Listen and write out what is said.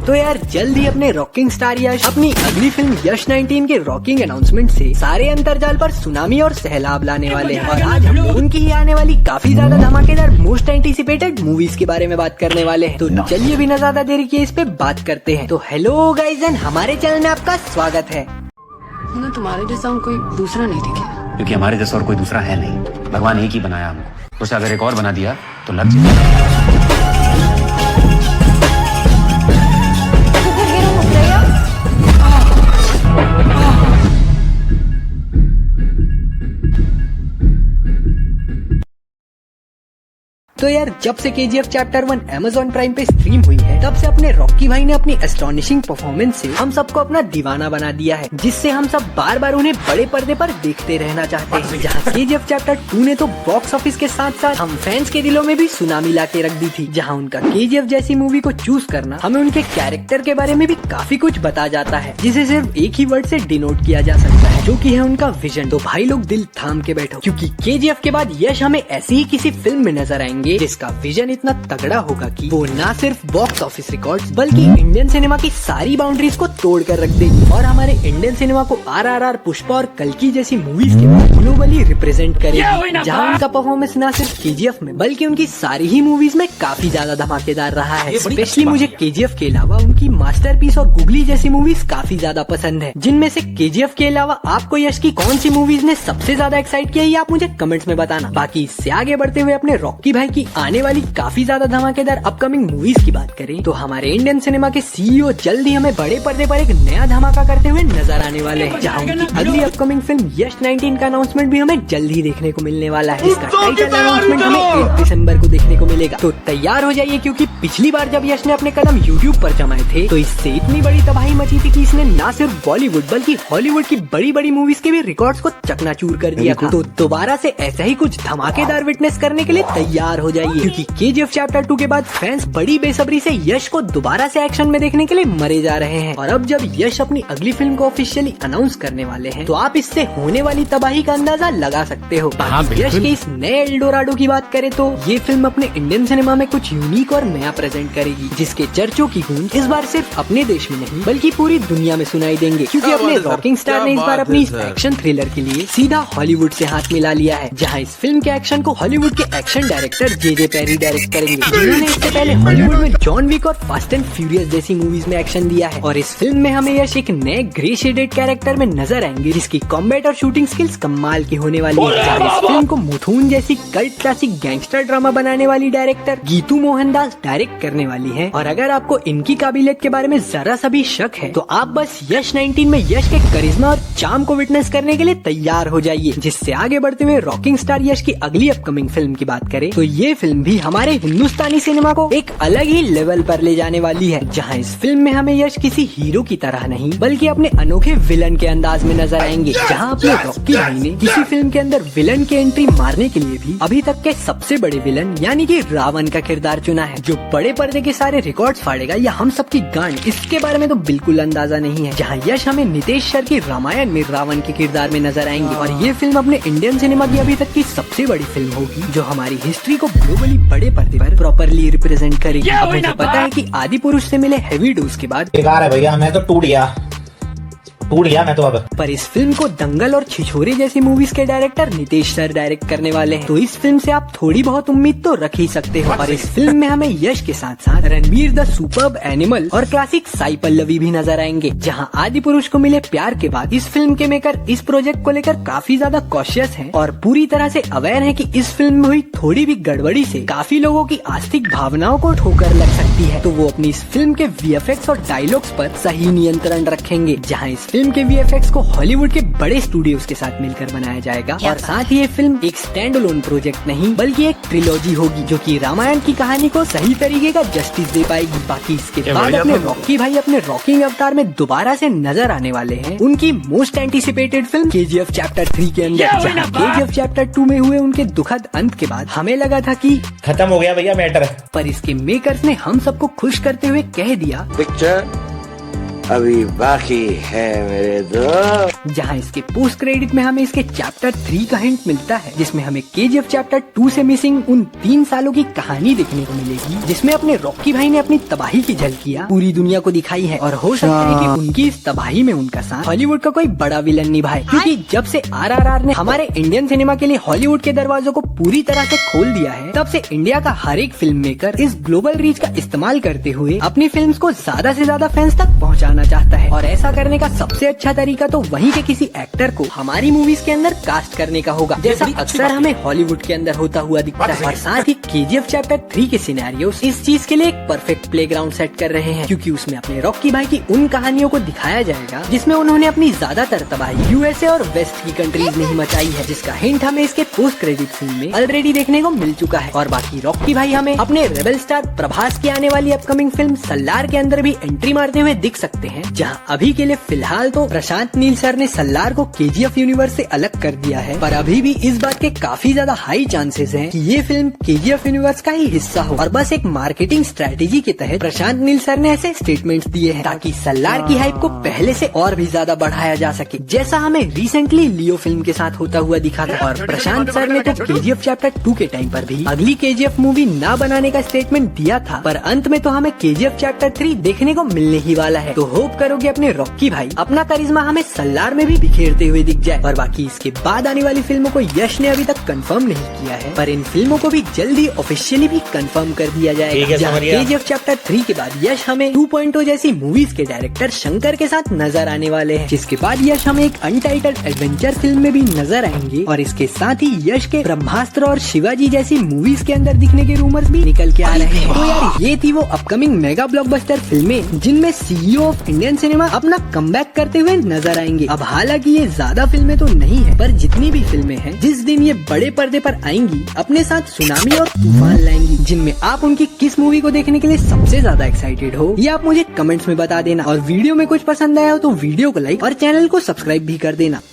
तो यार जल्द ही अपने रॉकिंग स्टार यश अपनी अगली फिल्म यश 19 के रॉकिंग अनाउंसमेंट से सारे अंतरजाल पर सुनामी और सैलाब लाने वाले हैं। और आज हम उनकी ही आने वाली काफी ज्यादा धमाकेदार मोस्ट एंटीसिपेटेड मूवीज के बारे में बात करने वाले हैं। तो चलिए बिना ज्यादा देरी किए इस पे बात करते हैं। तो हेलो गाइस एंड हमारे चैनल में आपका स्वागत है। तुम्हारे जैसा कोई दूसरा नहीं दिखे, क्योंकि हमारे जैसा और कोई दूसरा है नहीं। भगवान एक ही बनाया हमको, उसे अगर एक और बना दिया तो लग जाए। तो यार जब से KGF चैप्टर 1 Amazon प्राइम पे स्ट्रीम हुई है तब से अपने रॉकी भाई ने अपनी एस्टोनिशिंग परफॉर्मेंस से हम सबको अपना दीवाना बना दिया है, जिससे हम सब बार बार उन्हें बड़े पर्दे पर देखते रहना चाहते हैं। जहाँ KGF चैप्टर 2 ने तो बॉक्स ऑफिस के साथ साथ हम फैंस के दिलों में भी सुनामी ला के रख दी थी। जहाँ उनका KGF जैसी मूवी को चूज करना हमें उनके कैरेक्टर के बारे में भी काफी कुछ बता जाता है, जिसे सिर्फ एक ही वर्ड से डिनोट किया जा सकता है, जो कि है उनका विजन। तो भाई लोग दिल थाम के बैठो, क्योंकि KGF के बाद यश हमें ऐसी ही किसी फिल्म में नजर आएंगे जिसका विजन इतना तगड़ा होगा कि वो ना सिर्फ बॉक्स ऑफिस रिकॉर्ड्स बल्कि इंडियन सिनेमा की सारी बाउंड्रीज को तोड़ कर रख देगी और हमारे इंडियन सिनेमा को RRR, पुष्पा और कल्कि जैसी मूवीज के बाद ग्लोबली रिप्रेजेंट करेगी। जहाँ उनका परफॉर्मेंस ना सिर्फ KGF में बल्कि उनकी सारी ही मूवीज में काफी ज्यादा धमाकेदार रहा है। स्पेशली मुझे KGF के अलावा उनकी मास्टरपीस और गुगली जैसी मूवीज काफी ज्यादा पसंद है। जिनमें से KGF के अलावा आपको यश की कौन सी मूवीज ने सबसे ज्यादा एक्साइट किया ये आप मुझे कमेंट्स में बताना। बाकी इससे आगे बढ़ते हुए अपने रॉकी भाई की आने वाली काफी ज्यादा धमाकेदार अपकमिंग मूवीज की बात करें तो हमारे इंडियन सिनेमा के CEO जल्द ही हमें बड़े पर्दे पर एक नया धमाका करते हुए नजर आने वाले हैं। जहां उनकी अगली अपकमिंग फिल्म यश 19 का अनाउंसमेंट भी हमें जल्द ही देखने को मिलने वाला है। इसका टाइटल अनाउंसमेंट हमें 8 दिसंबर को देखने को मिलेगा। तो तैयार हो जाइए, क्योंकि पिछली बार जब यश ने अपने कदम YouTube पर जमाए थे तो इससे इतनी बड़ी तबाही मची थी कि इसने न सिर्फ बॉलीवुड बल्कि हॉलीवुड की बड़ी बड़ी मूवीज के भी रिकॉर्ड्स को चकनाचूर कर दिया था। तो दोबारा से ऐसा ही कुछ धमाकेदार विटनेस करने के लिए तैयार हो जाइए, क्योंकि KGF चैप्टर 2 के बाद फैंस बड़ी बेसब्री से यश को दोबारा से एक्शन में देखने के लिए मरे जा रहे हैं। और अब जब यश अपनी अगली फिल्म को ऑफिशियली अनाउंस करने वाले हैं तो आप इससे होने वाली तबाही का अंदाजा लगा सकते हो। यश के इस नए एल्डोराडो की बात करें तो ये फिल्म अपने इंडियन सिनेमा में कुछ यूनिक और नया प्रेजेंट करेगी, जिसके चर्चों की गूंज इस बार सिर्फ अपने देश में नहीं बल्कि पूरी दुनिया में सुनाई देंगे। क्योंकि अपने रॉकिंग स्टार ने इस बार अपनी इस एक्शन थ्रिलर के लिए सीधा हॉलीवुड से हाथ मिला लिया है, जहाँ इस फिल्म के एक्शन को हॉलीवुड के action director JJ Perry direct करेंगे, जिन्होंने इससे पहले हॉलीवुड में जॉन विक और फास्ट एंड फ्यूरियस जैसी मूवीज में एक्शन दिया है। और इस फिल्म में हमें यश एक नए ग्रे शेडेड कैरेक्टर में नजर आएंगे, जिसकी कॉम्बैट और शूटिंग स्किल्स कमाल की होने वाली है। इस फिल्म को मुथून जैसी कल्ट क्लासिक गैंगस्टर ड्रामा बनाने वाली डायरेक्टर गीतू मोहनदास डायरेक्ट करने वाली है। और अगर आपको इनकी काबिलियत के बारे में जरा सा भी शक है तो आप बस यश 19 में यश के करिश्मा और चार्म को विटनेस करने के लिए तैयार हो जाइए। जिससे आगे बढ़ते हुए रॉकिंग स्टार यश की अगली अपकमिंग फिल्म की बात करें तो ये फिल्म भी हमारे हिंदुस्तानी सिनेमा को एक अलग ही लेवल पर ले जाने वाली है, जहां इस फिल्म में हमें यश किसी हीरो की तरह नहीं बल्कि अपने अनोखे विलन के अंदाज में नजर आएंगे। जहां अपने रॉकी भाई ने किसी फिल्म के अंदर विलन की एंट्री मारने के लिए भी अभी तक के सबसे बड़े विलन यानी कि रावण का किरदार चुना है, जो बड़े पर्दे के सारे रिकॉर्ड्स फाड़ेगा या हम सबकी गांड, इसके बारे में तो बिल्कुल अंदाजा नहीं है। जहाँ यश हमें नितेश सर की रामायण में रावण के किरदार में नजर आएंगे। और ये फिल्म अपने इंडियन सिनेमा की अभी तक की सबसे बड़ी फिल्म होगी, जो हमारी हिस्ट्री को ग्लोबली बड़े पर्दे पर प्रॉपरली रिप्रेजेंट करेगी। अब मुझे पता है कि आदि पुरुष से मिले हैवी डोज के बाद बेकार है भैया, मैं तो टूट गया मैं तो अब। पर इस फिल्म को दंगल और छिछोरे जैसी मूवीज के डायरेक्टर नितेश सर डायरेक्ट करने वाले हैं, तो इस फिल्म से आप थोड़ी बहुत उम्मीद तो रख ही सकते हो। और इस फिल्म में हमें यश के साथ साथ रणबीर द सुपर्ब एनिमल और क्लासिक साई पल्लवी भी नजर आएंगे। जहां आदि पुरुष को मिले प्यार के बाद इस फिल्म के मेकर इस प्रोजेक्ट को लेकर काफी ज्यादा कॉशियस हैं और पूरी तरह से अवेयर है कि इस फिल्म में हुई थोड़ी भी गड़बड़ी से काफी लोगों की आस्तिक भावनाओं को ठोकर लग सकती है। तो वो अपनी इस फिल्म के VFX और डायलॉग्स पर सही नियंत्रण रखेंगे। जहाँ इस फिल्म के VFX को हॉलीवुड के बड़े स्टूडियोज के साथ मिलकर बनाया जाएगा। और साथ ही ये फिल्म एक स्टैंड अलोन प्रोजेक्ट नहीं बल्कि एक ट्रिलॉजी होगी, जो कि रामायण की कहानी को सही तरीके का जस्टिस दे पाएगी। बाकी इसके बाद अपने रॉकी भाई अपने रॉकिंग अवतार में दोबारा से नजर आने वाले हैं उनकी most anticipated film KGF chapter 3 के अंदर। जहाँ KGF चैप्टर 2 में हुए उनके दुखद अंत के बाद हमें लगा था कि खत्म हो गया भैया मैटर, पर इसके मेकर्स ने हम सबको खुश करते हुए कह दिया पिक्चर अभी बाकी है मेरे दोस्त। जहाँ इसके पोस्ट क्रेडिट में हमें इसके चैप्टर 3 का हिंट मिलता है, जिसमें हमें KGF चैप्टर 2 से मिसिंग उन 3 सालों की कहानी देखने को मिलेगी, जिसमें अपने रॉकी भाई ने अपनी तबाही की झलकियां पूरी दुनिया को दिखाई है। और हो सकता है कि उनकी इस तबाही में उनका साथ हॉलीवुड का कोई बड़ा विलन निभाए, क्योंकि जब से RRR ने हमारे इंडियन सिनेमा के लिए हॉलीवुड के दरवाजों को पूरी तरह से खोल दिया है, तब से इंडिया का हर एक फिल्म मेकर इस ग्लोबल रीच का इस्तेमाल करते हुए अपनी फिल्म्स को ज्यादा से ज्यादा फैंस तक पहुंचाना चाहता है। और ऐसा करने का सबसे अच्छा तरीका तो वहीं के किसी एक्टर को हमारी मूवीज के अंदर कास्ट करने का होगा, जैसा अक्सर हमें हॉलीवुड के अंदर होता हुआ दिखता है। और साथ ही KGF चैप्टर 3 के सिनेरियोस इस चीज के लिए एक परफेक्ट प्लेग्राउंड सेट कर रहे हैं, क्योंकि उसमें अपने रॉकी भाई की उन कहानियों को दिखाया जाएगा जिसमें उन्होंने अपनी ज्यादातर तबाही USA और वेस्ट की कंट्रीज में ही मचाई है, जिसका हिंट हमें इसके पोस्ट क्रेडिट सीन में ऑलरेडी देखने को मिल चुका है। और बाकी रॉकी भाई हमें अपने रेबल स्टार प्रभास की आने वाली अपकमिंग फिल्म सल्लार के अंदर भी एंट्री मारते हुए दिख सकते हैं, जहां अभी के लिए फिलहाल तो प्रशांत नील सर ने सल्लार को KGF यूनिवर्स से अलग कर दिया है, पर अभी भी इस बात के काफी ज्यादा हाई चांसेस हैं कि ये फिल्म KGF यूनिवर्स का ही हिस्सा हो। और बस एक मार्केटिंग स्ट्रेटेजी के तहत प्रशांत नील सर ने ऐसे स्टेटमेंट्स दिए हैं ताकि सल्लार की हाइप को पहले से और भी ज्यादा बढ़ाया जा सके, जैसा हमें रिसेंटली लियो फिल्म के साथ होता हुआ दिखा था। और प्रशांत सर ने तो KGF चैप्टर 2 के टाइम पर भी अगली KGF मूवी ना बनाने का स्टेटमेंट दिया था, पर अंत में तो हमें KGF चैप्टर 3 देखने को मिलने ही वाला है। तो होप करोगे अपने रॉकी भाई अपना करिश्मा हमें सल्लार में भी बिखेरते हुए दिख जाए। और बाकी इसके बाद आने वाली फिल्मों को यश ने अभी तक कंफर्म नहीं किया है, पर इन फिल्मों को भी जल्दी ऑफिशियली भी कंफर्म कर दिया जाएगा। जहाँ KGF चैप्टर 3 के बाद यश हमें 2.0 जैसी मूवीज के डायरेक्टर शंकर के साथ नजर आने वाले हैं, जिसके बाद यश हमें एक अनटाइटल्ड एडवेंचर फिल्म में भी नजर आएंगे। और इसके साथ ही यश के ब्रह्मास्त्र और शिवाजी जैसी मूवीज के अंदर दिखने के रूमर्स भी निकल के आ रहे हैं। तो यार ये थी वो अपकमिंग मेगा ब्लॉकबस्टर फिल्में जिनमें CEO ऑफ इंडियन सिनेमा अपना कमबैक करते हुए नजर आएंगे। अब हालांकि ये ज्यादा फिल्में तो नहीं है, पर जितनी भी फिल्में हैं जिस दिन ये बड़े पर्दे पर आएंगी अपने साथ सुनामी और तूफान लाएंगी, जिनमें आप उनकी किस मूवी को देखने के लिए सबसे ज्यादा एक्साइटेड हो ये आप मुझे कमेंट्स में बता देना। और वीडियो में कुछ पसंद आया हो तो वीडियो को लाइक और चैनल को सब्सक्राइब भी कर देना।